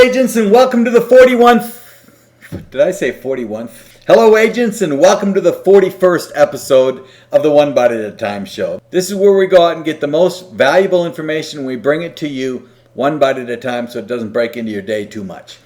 agents, and welcome to the 41st. Did I say 41? Hello, agents, and welcome to the 41st episode of the One Bite at a Time show. This is where we go out and get the most valuable information, and we bring it to you one bite at a time so it doesn't break into your day too much.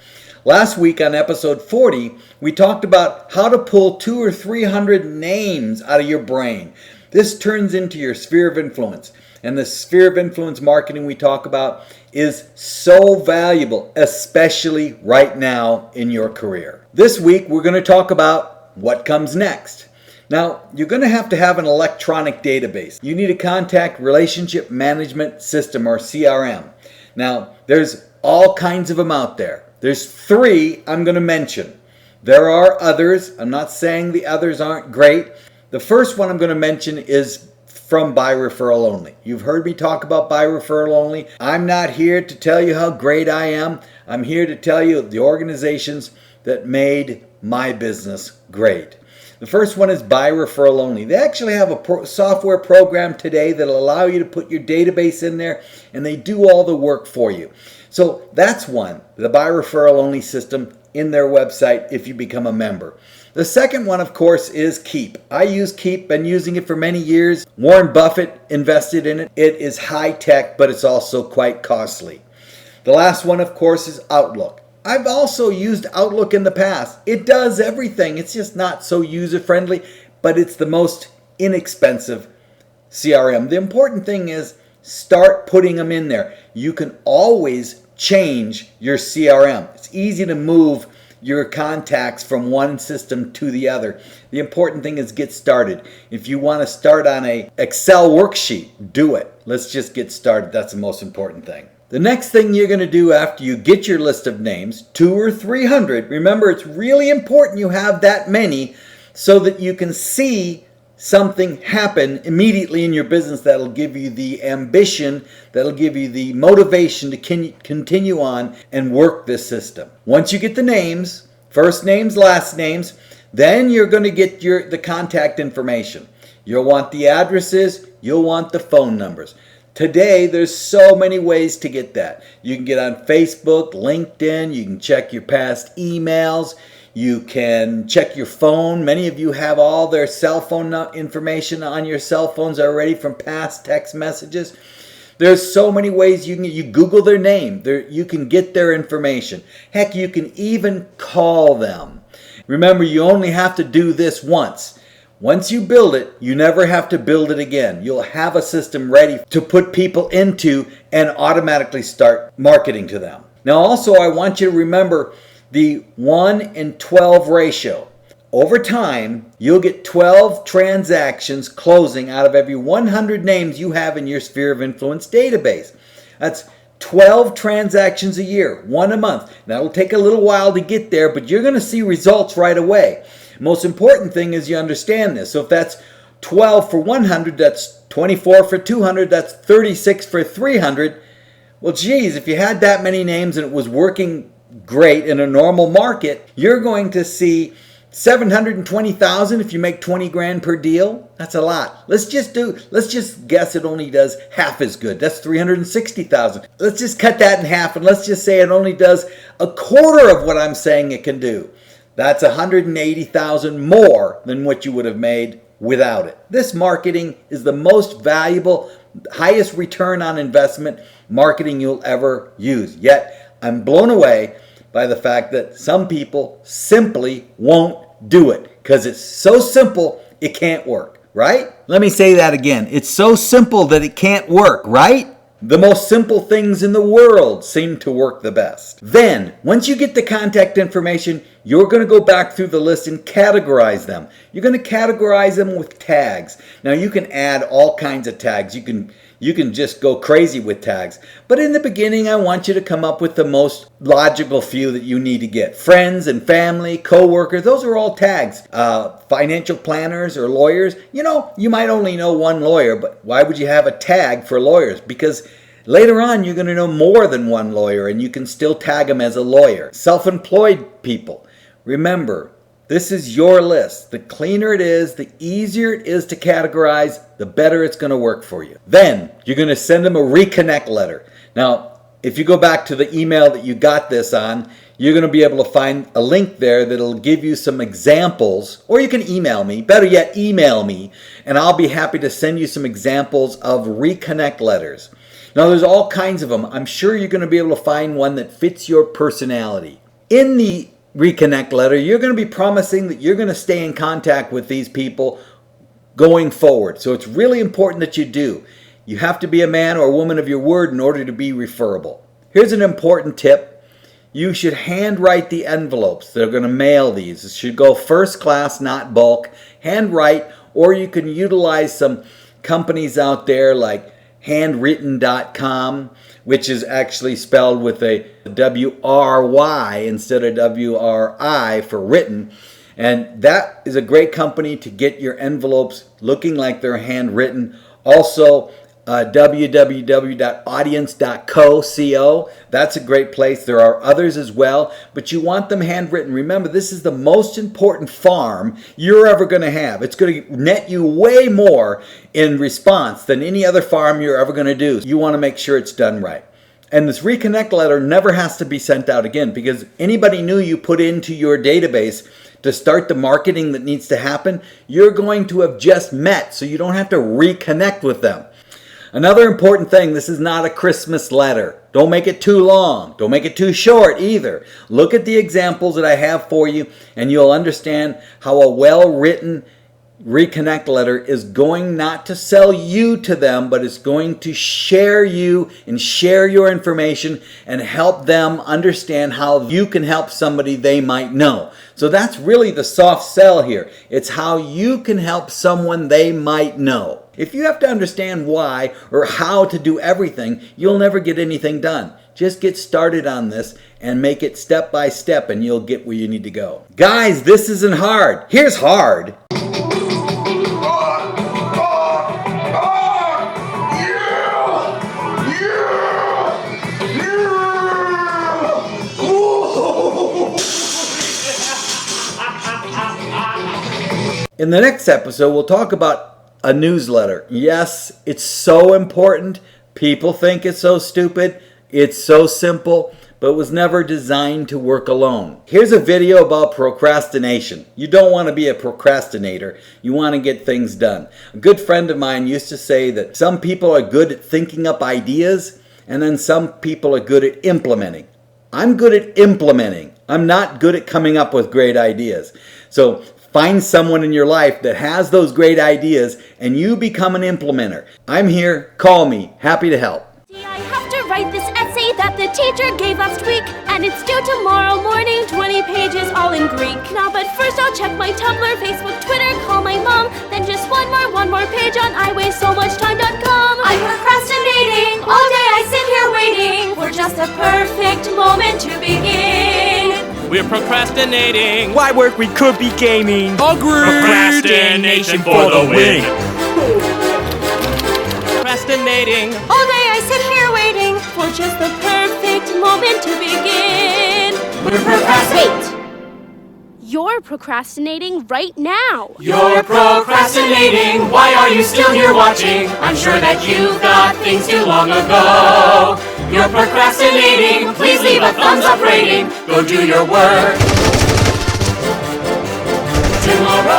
Last week on episode 40, we talked about how to pull 200 or 300 names out of your brain. This turns into your sphere of influence. And the sphere of influence marketing we talk about is so valuable, especially right now in your career. This week, we're going to talk about what comes next. Now, you're going to have an electronic database. You need a contact relationship management system, or CRM. Now, there's all kinds of them out there. There's 3 I'm going to mention. There are others. I'm not saying the others aren't great. The first one I'm going to mention is from By Referral Only. You've heard me talk about By Referral Only. I'm not here to tell you how great I am. I'm here to tell you the organizations that made my business great. The first one is By Referral Only. They actually have a software program today that'll allow you to put your database in there, and they do all the work for you. So that's one, the By Referral Only system in their website if you become a member. The second one, of course, is Keep. I use Keep, been using it for many years. Warren Buffett invested in it. It is high tech, but it's also quite costly. The last one, of course, is Outlook. I've also used Outlook in the past. It does everything. It's just not so user-friendly, but it's the most inexpensive CRM. The important thing is start putting them in there. You can always change your CRM. It's easy to move your contacts from one system to the other. The important thing is get started. If you want to start on an Excel worksheet, do it. Let's just get started. That's the most important thing. The next thing you're going to do after you get your list of names, 200 or 300, remember it's really important you have that many so that you can see something happen immediately in your business that'll give you the ambition, that'll give you the motivation to continue on and work this system. Once you get the names, first names, last names, then you're going to get the contact information. You'll want the addresses, you'll want the phone numbers. Today, there's so many ways to get that. You can get on Facebook, LinkedIn, you can check your past emails, you can check your phone. Many of you have all their cell phone information on your cell phones already from past text messages. There's so many ways you Google their name. You can get their information. Heck, you can even call them. Remember, you only have to do this once. Once you build it, you never have to build it again. You'll have a system ready to put people into and automatically start marketing to them. Now, also, I want you to remember the 1-in-12 ratio. Over time, you'll get 12 transactions closing out of every 100 names you have in your sphere of influence database. That's 12 transactions a year, 1 a month. Now, it'll take a little while to get there, but you're going to see results right away. Most important thing is you understand this. So if that's 12 for 100, that's 24 for 200, that's 36 for 300. Well, geez, if you had that many names and it was working great in a normal market, you're going to see 720,000 if you make 20 grand per deal. That's a lot. Let's just guess it only does half as good. That's 360,000. Let's just cut that in half and let's just say it only does a quarter of what I'm saying it can do. That's 180,000 more than what you would have made without it. This marketing is the most valuable, highest return on investment marketing you'll ever use. Yet, I'm blown away by the fact that some people simply won't do it because it's so simple it can't work, right? Let me say that again. It's so simple that it can't work, right? The most simple things in the world seem to work the best. Then, once you get the contact information, you're going to go back through the list and categorize them. You're going to categorize them with tags. Now, you can add all kinds of tags. You can just go crazy with tags. But in the beginning, I want you to come up with the most logical few that you need to get. Friends and family, co-workers, those are all tags. Financial planners or lawyers. You know, you might only know one lawyer, but why would you have a tag for lawyers? Because later on, you're going to know more than one lawyer, and you can still tag them as a lawyer. Self-employed people. Remember, this is your list. The cleaner it is, the easier it is to categorize, the better it's going to work for you. Then, you're going to send them a Reconnect letter. Now, if you go back to the email that you got this on, you're going to be able to find a link there that'll give you some examples, or you can email me. Better yet, email me, and I'll be happy to send you some examples of Reconnect letters. Now, there's all kinds of them. I'm sure you're going to be able to find one that fits your personality. In the Reconnect letter, you're going to be promising that you're going to stay in contact with these people going forward. So it's really important that you do. You have to be a man or a woman of your word in order to be referable. Here's an important tip. You should handwrite the envelopes that are going to mail these. It should go first class, not bulk. Handwrite, or you can utilize some companies out there like handwritten.com, which is actually spelled with a W-R-Y instead of W-R-I for written. And that is a great company to get your envelopes looking like they're handwritten. Also, www.audience.co. That's a great place. There are others as well, but you want them handwritten. Remember, this is the most important farm you're ever going to have. It's going to net you way more in response than any other farm you're ever going to do. You want to make sure it's done right. And this Reconnect letter never has to be sent out again, because anybody new you put into your database to start the marketing that needs to happen, you're going to have just met, so you don't have to reconnect with them. Another important thing, this is not a Christmas letter. Don't make it too long. Don't make it too short either. Look at the examples that I have for you, and you'll understand how a well-written Reconnect letter is going not to sell you to them, but it's going to share you and share your information and help them understand how you can help somebody they might know. So that's really the soft sell here. It's how you can help someone they might know. If you have to understand why or how to do everything, you'll never get anything done. Just get started on this and make it step by step, and you'll get where you need to go. Guys, this isn't hard. Here's hard. In the next episode, we'll talk about a newsletter. Yes, it's so important. People think it's so stupid. It's so simple, but it was never designed to work alone. Here's a video about procrastination. You don't want to be a procrastinator. You want to get things done. A good friend of mine used to say that some people are good at thinking up ideas, and then some people are good at implementing. I'm good at implementing. I'm not good at coming up with great ideas. So find someone in your life that has those great ideas, and you become an implementer. I'm here. Call me. Happy to help. I have to write this essay that the teacher gave last week, and it's due tomorrow morning, 20 pages all in Greek. Now, but first I'll check my Tumblr, Facebook, Twitter, call my mom, then just one more page on iwastesommuchtime.com. I'm procrastinating. All day I sit here waiting for just a perfect moment to begin. We're procrastinating. Why work? We could be gaming. Agreed. Procrastination for the win. Procrastinating. All day I sit here waiting for just the perfect moment to begin. We're procrastinating. You're procrastinating right now. You're procrastinating. Why are you still here watching? I'm sure that you've got things to long ago. You're procrastinating. Please leave a thumbs up rating. Go do your work tomorrow.